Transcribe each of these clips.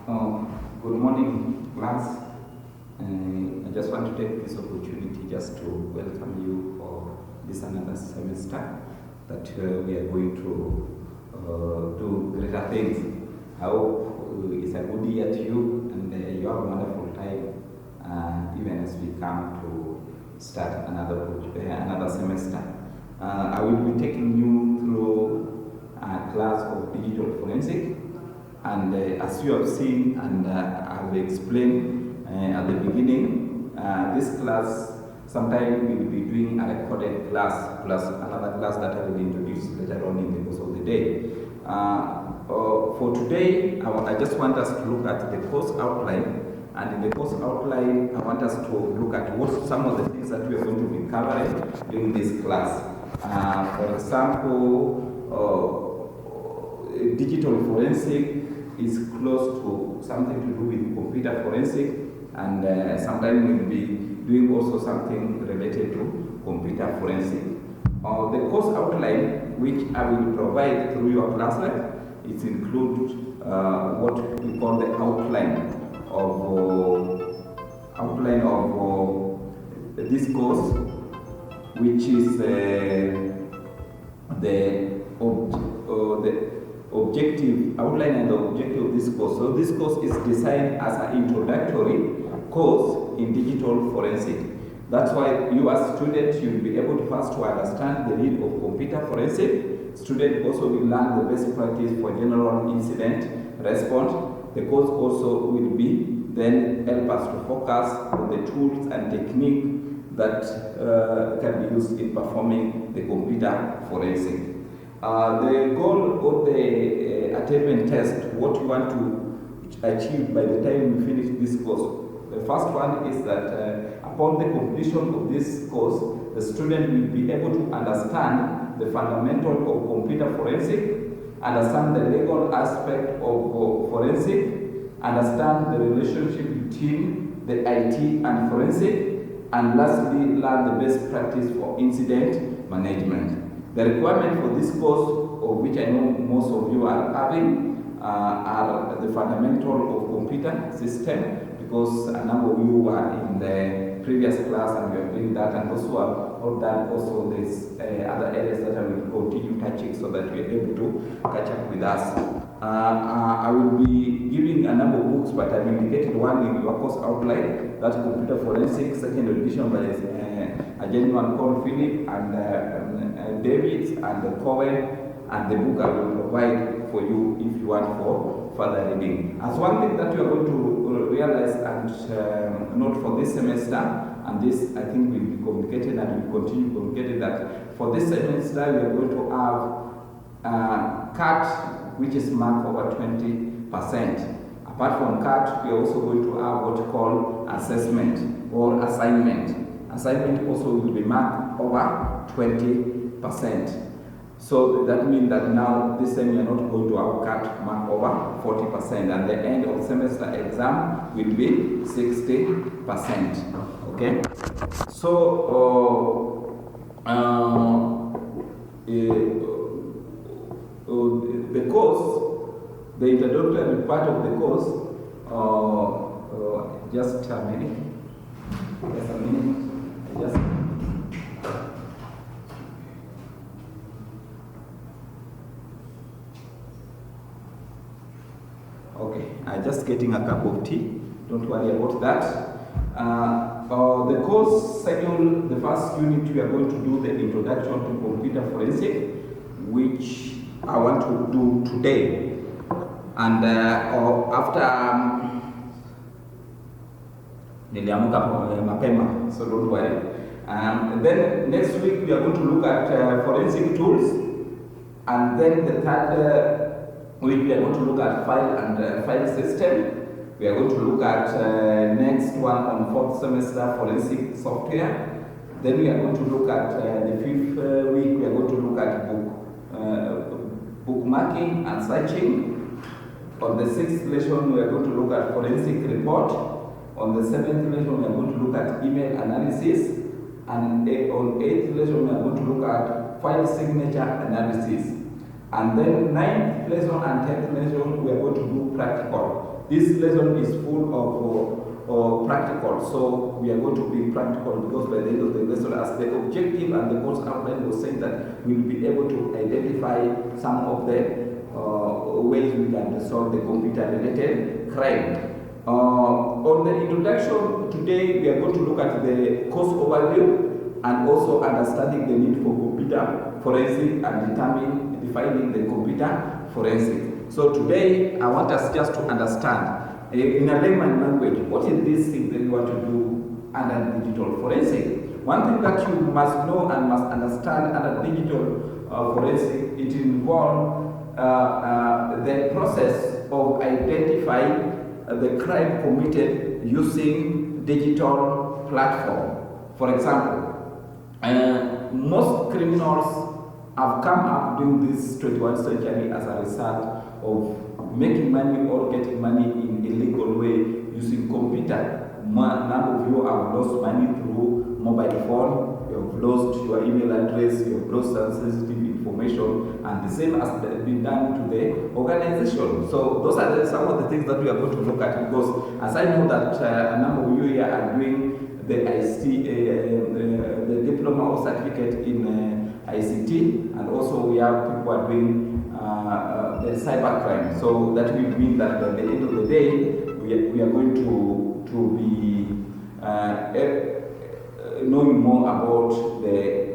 Uh, Good morning, class. I just want to take this opportunity just to welcome you for this another semester that we are going to do greater things. I hope it's a good year to you and you have a wonderful time even as we come to start another semester. I will be taking you through a class of digital forensic. And as you have seen and I have explained at the beginning, this class sometime we will be doing a recorded class plus another class that I will introduce later on in the course of the day. For today, I just want us to look at the course outline. And in the course outline, I want us to look at what some of the things that we are going to be covering during this class. For example, digital forensic is close to something to do with computer forensic, and sometimes we'll be doing also something related to computer forensic. The course outline, which I will provide through your class, it includes what we call the outline of this course, which is the objective outline and the objective of this course. So this course is designed as an introductory course in digital forensic. That's why you as students, you'll be able to first to understand the need of computer forensic. Students also will learn the best practice for general incident response. The course also will be then help us to focus on the tools and technique that can be used in performing the computer forensic. The goal of the attainment test, what you want to achieve by the time you finish this course. The first one is that upon the completion of this course, the student will be able to understand the fundamental of computer forensic, understand the legal aspect of forensic, understand the relationship between the IT and forensic, and lastly, learn the best practice for incident management. The requirement for this course, of which I know most of you are having, are the fundamental of computer system, because a number of you were in the previous class and we are doing that, and also have done also this other areas that I will continue touching so that we are able to catch up with us. I will be giving a number of books, but I've indicated one in your course outline, that's Computer Forensic, second edition by a gentleman called Philip and David and Cohen, and the book I will provide for you if you want for further reading. As one thing that you are going to realize and note for this semester, and this I think will be communicated and will continue communicating, that for this semester we are going to have CAT, which is marked over 20%. Apart from CAT, we are also going to have what you call assessment or assignment. Assignment also will be marked over 20%. So that means that now this time you are not going to have CAT mark over 40%, and the end of semester exam will be 60%. Okay? So the course, the introductory part of the course, just a minute. Just a minute. Okay, I'm just getting a cup of tea. Don't worry about that. The course schedule, the first unit we are going to do the introduction to computer forensic, which I want to do today. And after niliamuka mapema, so don't worry. Then next week we are going to look at forensic tools, and then the third week we are going to look at file system. We are going to look at next one on fourth semester forensic software. Then we are going to look at the fifth week we are going to look at bookmarking and searching. On the sixth lesson we are going to look at forensic report. On the seventh lesson we are going to look at email analysis. And on eighth lesson we are going to look at file signature analysis. And then ninth lesson and 10th lesson we are going to do practical. This lesson is full of practical, so we are going to be practical because by the end of the lesson, as the objective and the course outline was saying that we'll be able to identify some of the ways we can solve the computer-related crime. On the introduction today, we are going to look at the course overview and also understanding the need for computer forensic and defining the computer forensic. So today, I want us just to understand in a layman language, what is this thing that you want to do under digital forensic? One thing that you must know and must understand under digital forensic, it involves the process of identifying the crime committed using digital platform. For example, most criminals have come up during this 21st century as a result of making money or getting money in a legal way using computer. Number of you have lost money through mobile phone, you have lost your email address, you have lost sensitive information, and the same has been done to the organization. So those are some of the things that we are going to look at, because as I know that a number of you here are doing the ICT, the diploma or certificate in ICT, and also we have people who are doing the cybercrime. So that will mean that at the end of the day, we are going to be knowing more about the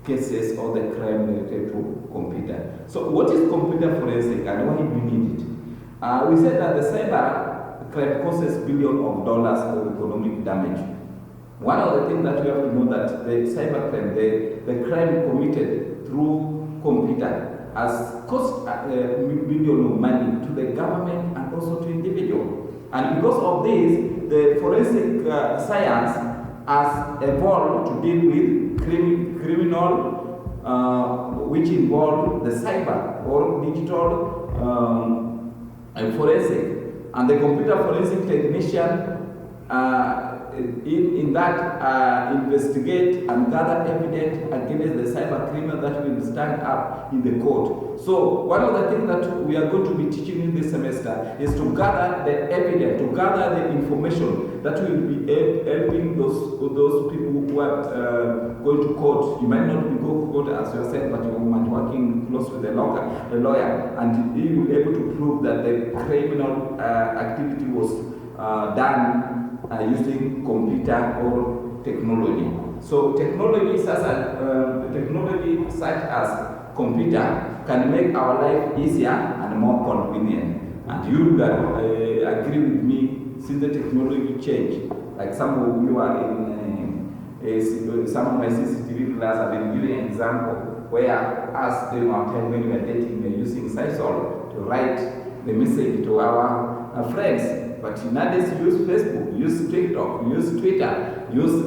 cases or the crime related to computer. So what is computer forensic and why do we need it? We said that the cyber crime causes billions of dollars of economic damage. One of the things that we have to know that the cyber crime, the crime committed through computer has cost billions of money to the government and also to individuals. And because of this, the forensic science has evolved to deal with criminal which involve the cyber or digital forensic. And the computer forensic technician in that investigate and gather evidence against the cyber criminal that will stand up in the court. So one of the things that we are going to be teaching in this semester is to gather the evidence, to gather the information that will be helping those people who are going to court. You might not be going to court as yourself, but you might be working close with a lawyer, and he will be able to prove that the criminal activity was done using computer or technology. So technology such as computer can make our life easier and more convenient. And you will agree with me, since the technology changed, like some of you are in some of my CCTV class have been giving an example where us during our time when we were dating, we were using Sisal to write the message to our friends. But nowadays you use Facebook, use TikTok, use Twitter, use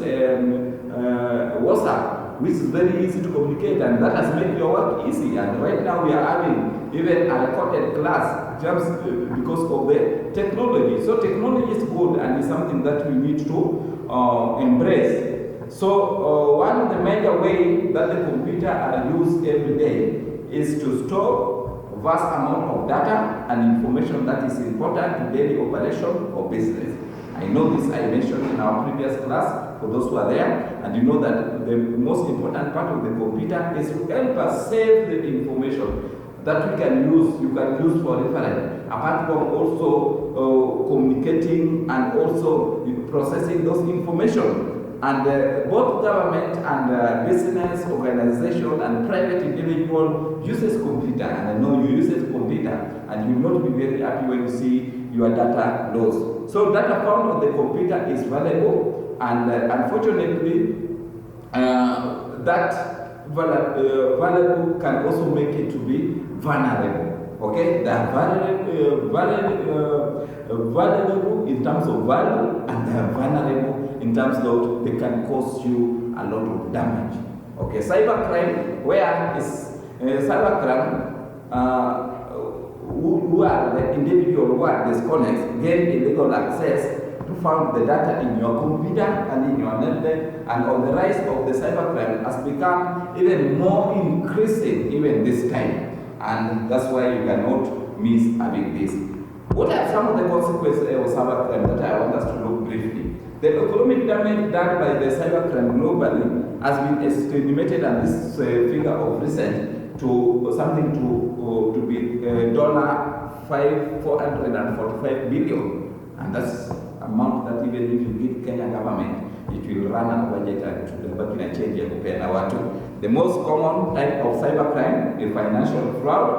WhatsApp, which is very easy to communicate, and that has made your work easy. And right now we are having even a recorded class just because of the technology. So technology is good and is something that we need to embrace. So one of the major ways that the computer are used every day is to store vast amount of data and information that is important to daily operation or business. I know this I mentioned in our previous class for those who are there, and you know that the most important part of the computer is to help us save the information that we can use, you can use for reference, apart from also communicating and also processing those information. And both government and business, organization and private individual uses computer, and I know you use computer, and you will not be very happy when you see your data lost. So data found on the computer is valuable, and unfortunately, that valuable can also make it to be vulnerable. Okay, they are valuable in terms of value, and they are vulnerable in terms of they can cause you a lot of damage. Okay, cybercrime, where is cybercrime, who are the individual who are disconnected, gain illegal access to find the data in your computer and in your network, and on the rise of the cybercrime has become even more increasing even this time. And that's why you cannot miss having this. What are some of the consequences of cybercrime that I want us to look briefly? The economic damage done by the cybercrime globally has been estimated, and this figure of recent, to something to be $445 billion, and that's amount that even if you give Kenya government, it will run a budget and change watu. The most common type of cybercrime is financial fraud,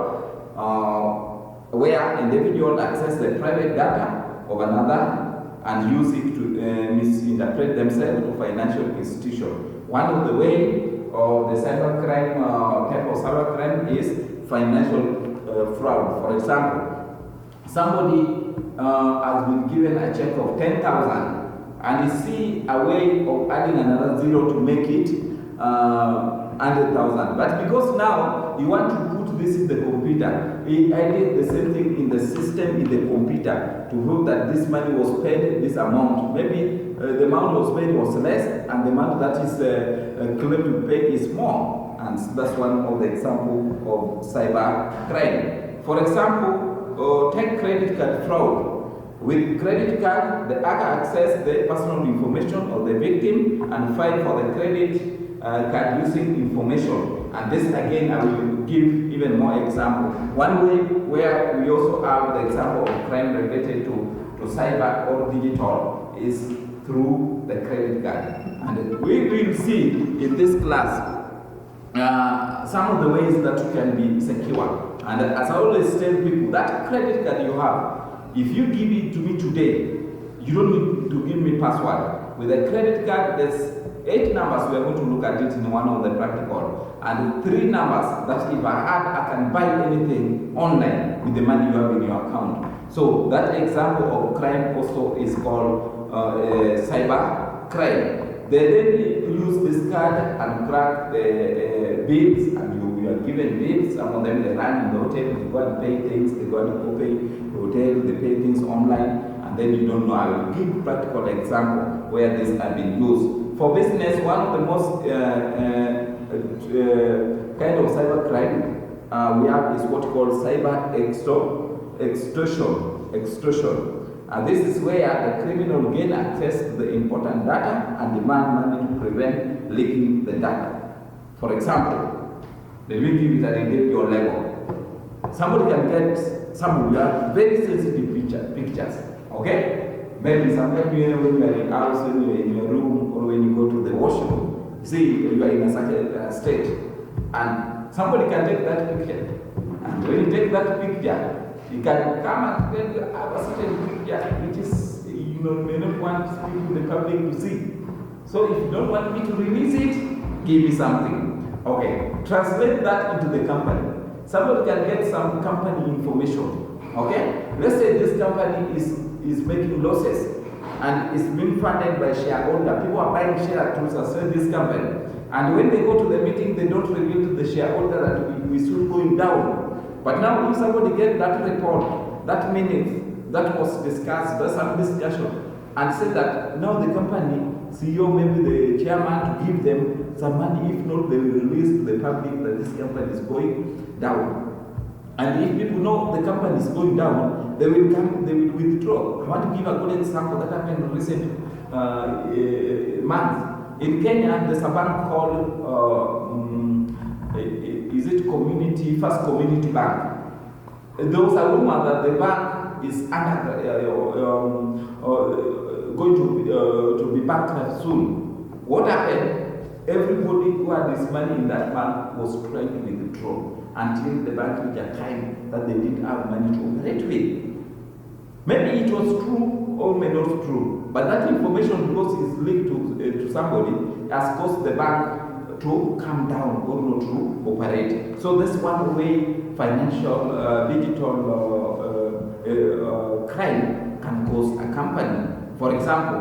where individuals access the private data of another and use it to misinterpret themselves to financial institutions. One of the way of the cybercrime, type of cybercrime is financial fraud. For example, somebody has been given a check of 10,000 and you see a way of adding another zero to make it 100,000. But because now you want to put this in the computer, I did the same thing in the system in the computer to prove that this money was paid, this amount. Maybe the amount was paid was less and the amount that is claimed to pay is more. And that's one of the examples of cyber crime. For example, take credit card fraud. With credit card, the hacker access the personal information of the victim and file for the credit card using information. And this again, I will give even more example. One way where we also have the example of crime related to cyber or digital is through the credit card. And we will see in this class some of the ways that you can be secure. And as I always tell people, that credit card you have, if you give it to me today, you don't need to give me password. With a credit card, there's 8 numbers. We are going to look at it in one of the practical. And 3 numbers that if I add, I can buy anything online with the money you have in your account. So that example of crime also is called cyber crime. They then use this card and crack the bills, and you are given bills. Some of them they run in the hotel, they go and pay things, they go and pay hotel, they pay things online, and then you don't know. I will give practical example where this have been used. For business, one of the most kind of cyber crime we have is what called cyber extortion. And this is where the criminal gain access to the important data and demand money to prevent leaking the data. For example, let me give you that individual level. Somebody can get some of your very sensitive pictures, okay? Maybe sometimes when you are in house, when you are in your room, or when you go to the washroom, you see you are in a certain state, and somebody can take that picture. And when you take that picture, you can come and then have a certain picture which is, you may not want people, the public to see. So if you don't want me to release it, give me something. Okay, translate that into the company. Somebody can get some company information. Okay, let's say this company is making losses and is being funded by shareholder. People are buying shares to sustain this company. And when they go to the meeting, they don't reveal to the shareholder that we're still going down. But now if somebody gets that report, that minute, that was discussed, there's some discussion, and said that now the company, CEO, maybe the chairman, to give them some money, if not, they will release to the public that this company is going down. And if people know the company is going down, they will come, they will withdraw. I want to give a good example that happened in recent months. In Kenya, there's a bank called, is it First Community Bank? There was a rumor that the bank is going to be bankrupt soon. What happened? Everybody who had this money in that bank was trying to withdraw until the bank reached a time that they didn't have money to operate with. Maybe it was true or may not true, but that information, because it's linked to somebody, has caused the bank to come down or not to operate. So this one way financial digital crime can cause a company. For example,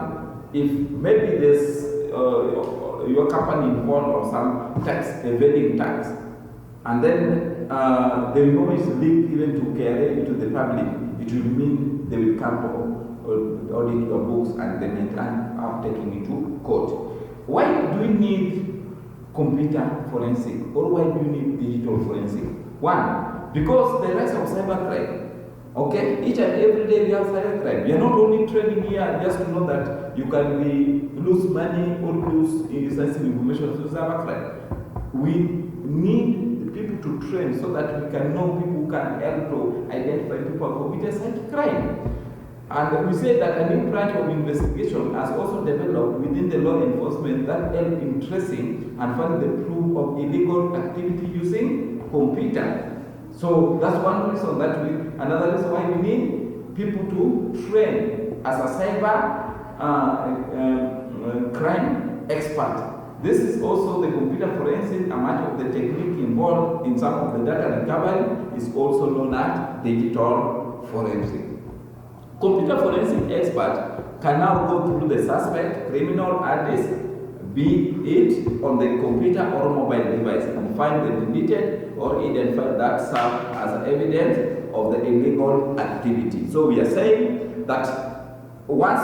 if maybe this your company involved or some tax evading tax, and then the information is linked even to carry to the public, it will mean they will come to audit your books and then end up taking it to court. Why do we need computer forensic, or why do you need digital forensic? One, because the rise of cybercrime Okay, each and every day we have cybercrime. We are not only training here just to know that you can lose money or lose sensitive information through cybercrime. We need the people to train so that we can know people who can help to identify people who commit cybercrime. And we say that a new branch of investigation has also developed within the law enforcement that help in tracing and finding the proof of illegal activity using computer. So that's one reason another reason why we need people to train as a cyber crime expert. This is also the computer forensic, and much of the technique involved in some of the data recovery is also known as digital forensic. Computer forensic expert can now go through the suspect criminal hard disk, be it on the computer or mobile device, and find the deleted or identified that serve as evidence of the illegal activity. So we are saying that once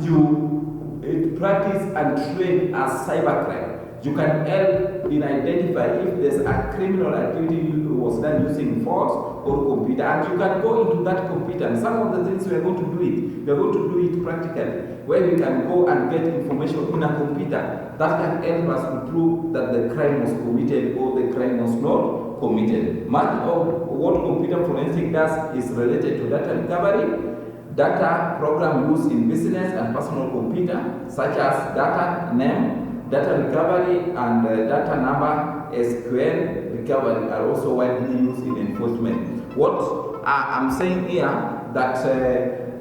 you practice and train as cybercrime, you can help in identify if there's a criminal activity was done using phones or computer, and you can go into that computer. And some of the things we are going to do we are going to do it practically, where we can go and get information in a computer that can help us to prove that the crime was committed or the crime was not committed. Much of what computer forensic does is related to data recovery, data program used in business and personal computer, such as data name, data recovery, and data number SQL recovery are also widely used in enforcement. What I'm saying here that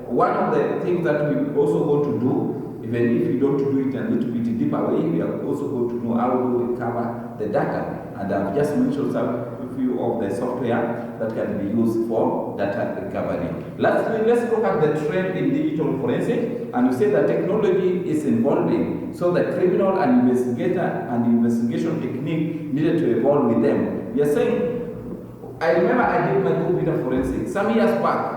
one of the things that we also want to do, even if we don't do it a little bit deeper way, we are also going to know how to recover the data. And I've just mentioned a few of the software that can be used for data recovery. Lastly, let's look at the trend in digital forensic, and we say that technology is evolving, so the criminal and investigator and investigation technique needed to evolve with them. We are saying, I remember I did my computer forensic some years back,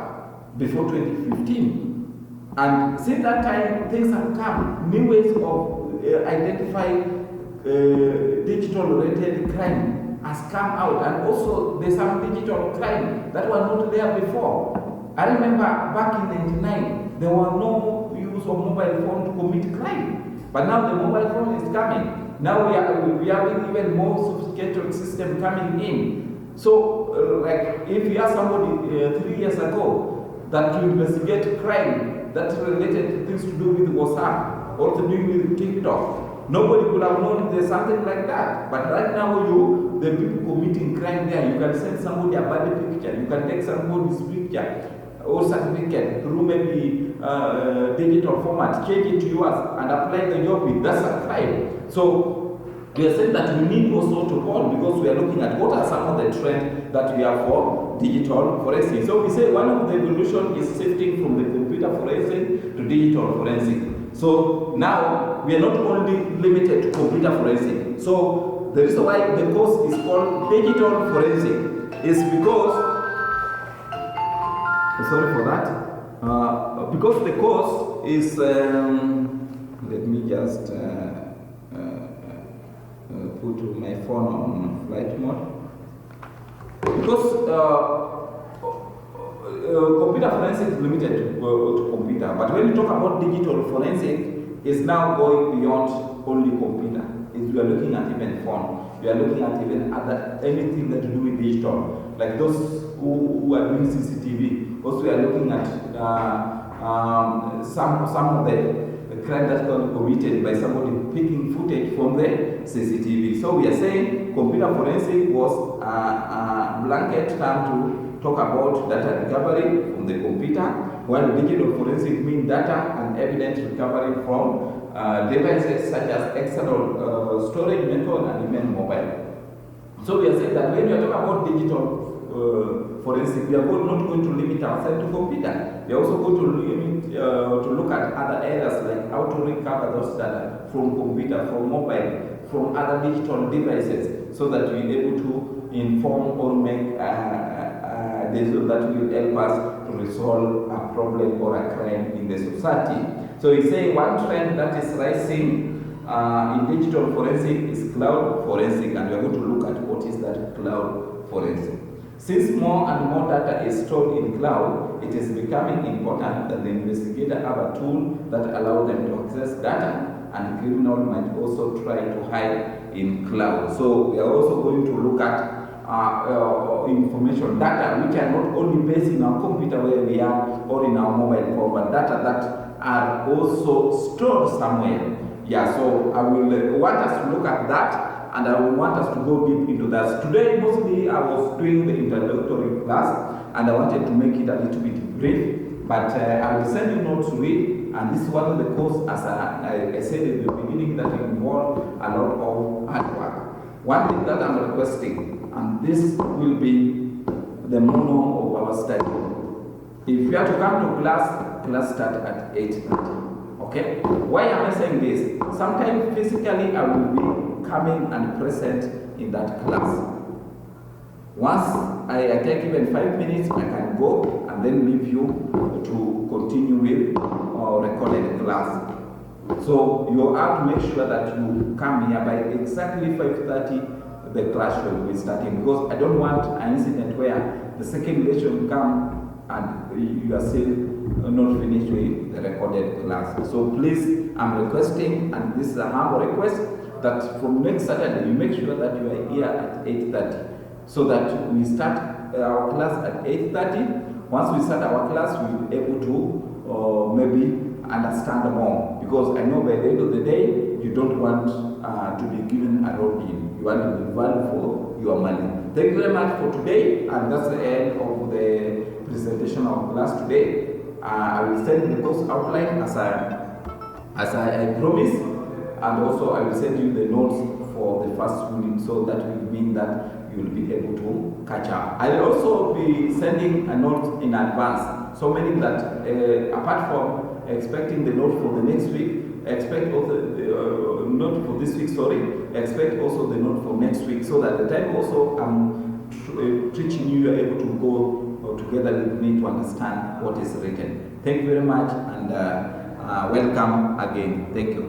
before 2015, and since that time things have come, new ways of identifying digital-related crime has come out, and also there's some digital crime that were not there before. I remember back in '99, there were no use of mobile phone to commit crime, but now the mobile phone is coming. Now we have even more sophisticated system coming in. So, like if you ask somebody 3 years ago that to investigate crime that related to things to do with WhatsApp or to do with TikTok, nobody could have known there's something like that. But right now, the people committing crime there, you can send somebody a bad picture, you can take somebody's picture or certificate through maybe digital format, change it to yours, and apply the job with. That's a crime. So we are saying that we need also to evolve, because we are looking at what are some of the trends that we have for digital forensic. So we say one of the evolution is shifting from the computer forensic to digital forensic. So now we are not only limited to computer forensic. So the reason why the course is called digital forensic is because, sorry for that, because the course is, let me just put my phone on flight mode. Because computer forensic is limited to computer, but when you talk about digital forensic, it's now going beyond only computer. We are looking at even phone, we are looking at even anything that to do with digital, like those who are doing CCTV. Also, we are looking at some of the crime that's committed by somebody picking footage from the CCTV. So we are saying computer forensic was a blanket term to talk about data recovery from the computer, while digital forensic means data and evidence recovery from devices such as external storage method and even mobile. So we are saying that when we are talking about digital forensic, we are not going to limit ourselves to computer. We are also going to limit to look at other areas, like how to recover those data from computer, from mobile, from other digital devices, so that we are able to inform or make that will help us to resolve a problem or a crime in the society. So we say one trend that is rising in digital forensic is cloud forensic, and we are going to look at what is that cloud forensic. Since more and more data is stored in cloud, it is becoming important that the investigator have a tool that allows them to access data, and criminal might also try to hide in cloud. So we are also going to look at information data which are not only based in our computer where we are or in our mobile phone, but data that are also stored somewhere. Yeah, so I will want us to look at that, and I will want us to go deep into that. Today, mostly I was doing the introductory class, and I wanted to make it a little bit brief, but I will send you notes to read, and this is one of the course, as I said in the beginning, that involve a lot of hard work. One thing that I'm requesting, and this will be the mono of our study. If you are to come to class start at 8:30. Okay? Why am I saying this? Sometimes physically I will be coming and present in that class. Once I take even 5 minutes, I can go and then leave you to continue with recorded class. So you have to make sure that you come here by exactly 5:30. The class will be starting, because I don't want an incident where the second lesson come and you are still not finished with the recorded class. So please, I'm requesting, and this is a humble request, that from next Saturday you make sure that you are here at 8:30, so that we start our class at 8:30. Once we start our class, we'll be able to maybe understand more, because I know by the end of the day you don't want to be given a road deal. You want to be valued for your money. Thank you very much for today, and that's the end of the presentation of class today. I will send the course outline as I promised, and also I will send you the notes for the first unit, so that will mean that you will be able to catch up. I will also be sending a note in advance, so meaning that apart from expecting the note for the next week, expect also the note for this week, expect also the note for next week, so that the time also I'm teaching you are able to go together with me to understand what is written. Thank you very much, and welcome again. Thank you.